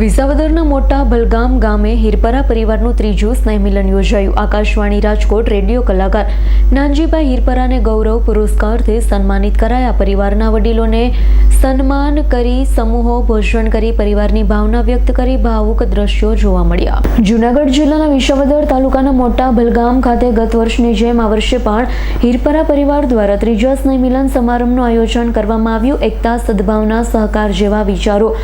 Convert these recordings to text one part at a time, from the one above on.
વિસાવદરના મોટા બલગામ ગામે હિરપરા પરિવારનું ત્રીજું સ્નેહ મિલન યોજાયું। આકાશવાણી રાજકોટ રેડિયો કલાકાર નાનજીભાઈ હિરપરાને ગૌરવ પુરસ્કારથી સન્માનિત કરાયા। પરિવારના વડીલોને સન્માન કરી સમૂહો ભોજન કરી પરિવારની ભાવના વ્યક્ત કરી ભાવુક દ્રશ્યો જોવા મળ્યા। જૂનાગઢ જિલ્લાના વિસાવદર તાલુકાના મોટા બલગામ ખાતે ગત વર્ષની જેમ આ વર્ષે પણ હિરપરા પરિવાર દ્વારા ત્રીજા સ્નેહ મિલન સમારંભનું આયોજન કરવામાં આવ્યું। એકતા, સદભાવના, સહકાર જેવા વિચારો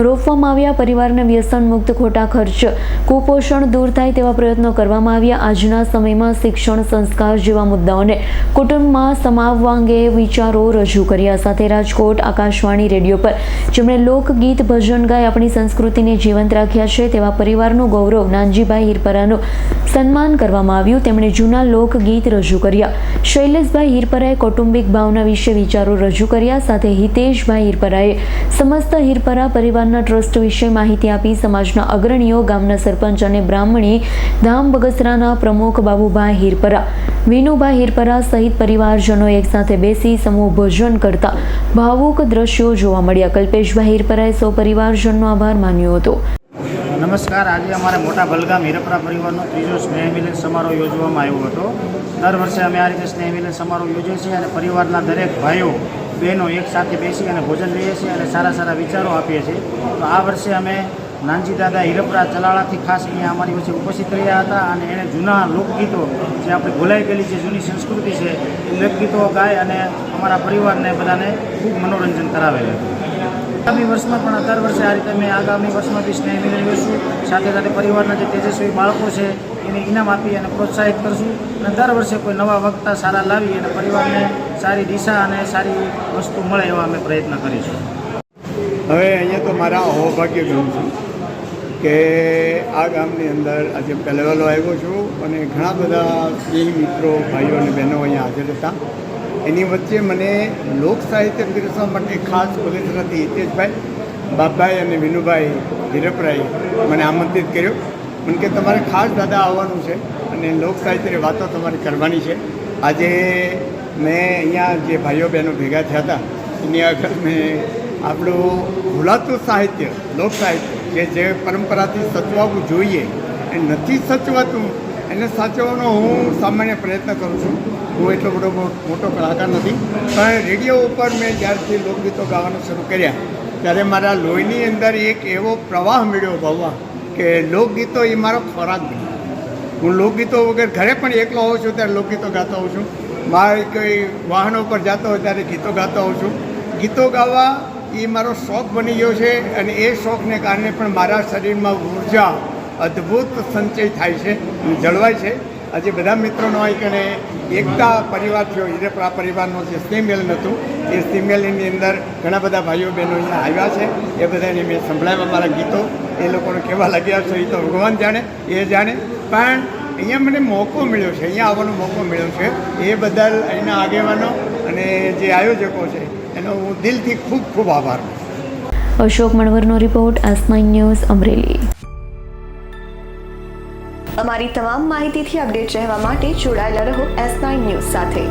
રોપવામાં આવ્યા। પરિવારને વ્યસન મુક્ત, ખોટા ખર્ચ, કુપોષણ દૂર થાય તેવા પ્રયત્નો કરવામાં આવ્યા। આજના સમયમાં શિક્ષણ, સંસ્કાર જેવા મુદ્દાઓને કુટુંબમાં સમાવવા અંગે વિચારો રજૂ કર્યા। સાથે રાજકોટ આકાશવાણી રેડિયો પર જેમણે લોકગીત ભજન ગાઈ આપણી સંસ્કૃતિને જીવંત રાખ્યા છે તેવા પરિવારનું ગૌરવ નાનજીભાઈ હિરપરાનું સન્માન કરવામાં આવ્યું। તેમણે જૂના લોકગીત રજૂ કર્યા। શૈલેષભાઈ હિરપરાએ કૌટુંબિક ભાવના વિશે વિચારો રજૂ કર્યા। સાથે હિતેશભાઈ હિરપરાએ સમસ્ત હિરપરા પરિવારના ટ્રસ્ટ વિશે માહિતી આપી। સમાજના અગ્રણીઓ, ગામના સરપંચ અને બ્રાહ્મણી ધામ બગસરાના પ્રમુખ બાબુભાઈ હિરપરા, વિનુભાઈ હિરપરા સહિત પરિવારજનો એક સાથે બેસી સમૂહ ભોજન કરતા ભાવુક દ્રશ્યો જોવા મળ્યા। કલ્પેશભાઈ હિરપરાએ સૌ પરિવારજનનો આભાર માન્યો હતો। નમસ્કાર। આજે અમારે મોટા બલગામ હિરપરા પરિવારનો ત્રીજો સ્નેહ મિલન સમારોહ યોજવામાં આવ્યો હતો। દર વર્ષે અમે આ રીતે સ્નેહ મિલન સમારોહ યોજીએ છીએ અને પરિવારના દરેક ભાઈઓ બહેનો એક સાથે બેસી અને ભોજન લઈએ છીએ અને સારા સારા વિચારો આપીએ છીએ। તો આ વર્ષે અમે નાનજી દાદા હિરપરા ચલાળાથી ખાસ અહીંયા અમારી વચ્ચે ઉપસ્થિત રહ્યા હતા અને એણે જૂના લોકગીતો, જે આપણી ભૂલાઈ ગયેલી જે જૂની સંસ્કૃતિ છે એ લોકગીતો ગાય અને અમારા પરિવારને બધાને ખૂબ મનોરંજન કરાવેલું હતું। આગામી વર્ષમાં પણ દર વર્ષે આ રીતે અમે આગામી વર્ષમાં બી સ્નેહ મિલન યોજશું। સાથે સાથે પરિવારના જે તેજસ્વી બાળકો છે એને ઇનામ આપી અને પ્રોત્સાહિત કરશું અને દર વર્ષે કોઈ નવા વક્તા સારા લાવી અને પરિવારને સારી દિશા અને સારી વસ્તુ મળે એવા અમે પ્રયત્ન કરીશું। હવે અહીંયા તો મારા અહોભાગ્ય ગણું છું કે આ ગામની અંદર આજે પહેલો આવ્યો છું અને ઘણા બધા સ્નેહી મિત્રો, ભાઈઓ અને બહેનો અહીંયા હાજર હતા। એની વચ્ચે મને લોક સાહિત્ય પીરસવા માટે ખાસ પોલીસમાંથી હિતેશભાઈ, બાપભાઈ અને વિનુભાઈ હિરપરાએ મને આમંત્રિત કર્યો। મને કે તમારે ખાસ દાદા આવવાનું છે અને લોક સાહિત્યની વાતો તમારે કરવાની છે। આજે મેં અહીંયા જે ભાઈઓ બહેનો ભેગા થયા હતા એની આગળ મેં આપણું ભૂલાતું સાહિત્ય, લોક સાહિત્ય કે જે પરંપરાથી સચવાવું જોઈએ એ નથી સચવાતું, એને સાચવવાનો હું સામાન્ય પ્રયત્ન કરું છું। હું એટલો બધો મોટો કલાકાર નથી, પણ રેડિયો ઉપર મેં જ્યારથી લોકગીતો ગાવાનું શરૂ કર્યા ત્યારે મારા લોહીની અંદર એક એવો પ્રવાહ મળ્યો ભવવા કે લોકગીતો એ મારો ખોરાક બન્યો। હું લોકગીતો વગર ઘરે પણ એકલો હોઉં છું ત્યારે લોકગીતો ગાતો હોઉં છું, મારે કોઈ વાહનો ઉપર જતો હોય ત્યારે ગીતો ગાતો હોઉં છું। ગીતો ગાવા એ મારો શોખ બની ગયો છે અને એ શોખને કારણે પણ મારા શરીરમાં ઉર્જા અદ્ભુત સંચય થાય છે અને જળવાય છે। આજે બધા મિત્રોનો હોય કે એકતા પરિવાર થયો, હિરપરા પરિવારનો જે સ્નેહ મિલન હતું એ સ્નેહ મિલનની અંદર ઘણા બધા ભાઈઓ બહેનો અહીંયા આવ્યા છે। એ બધાને મેં સંભળાવ્યા મારા ગીતો, એ લોકોને કેવા લાગ્યા છે એ તો ભગવાન જાણે, એ જાણે। પણ અહીંયા મને મોકો મળ્યો છે, અહીંયા આવવાનો મોકો મળ્યો છે, એ બદલ અહીંના આગેવાનો અને જે આયોજકો છે એનો હું દિલથી ખૂબ ખૂબ આભાર માનું છું। અશોક મણવરનો રિપોર્ટ, S9 ન્યૂઝ, અમરેલી। અમારી તમામ માહિતીથી અપડેટ રહેવા માટે જોડાયેલા રહો S9 ન્યૂઝ સાથે।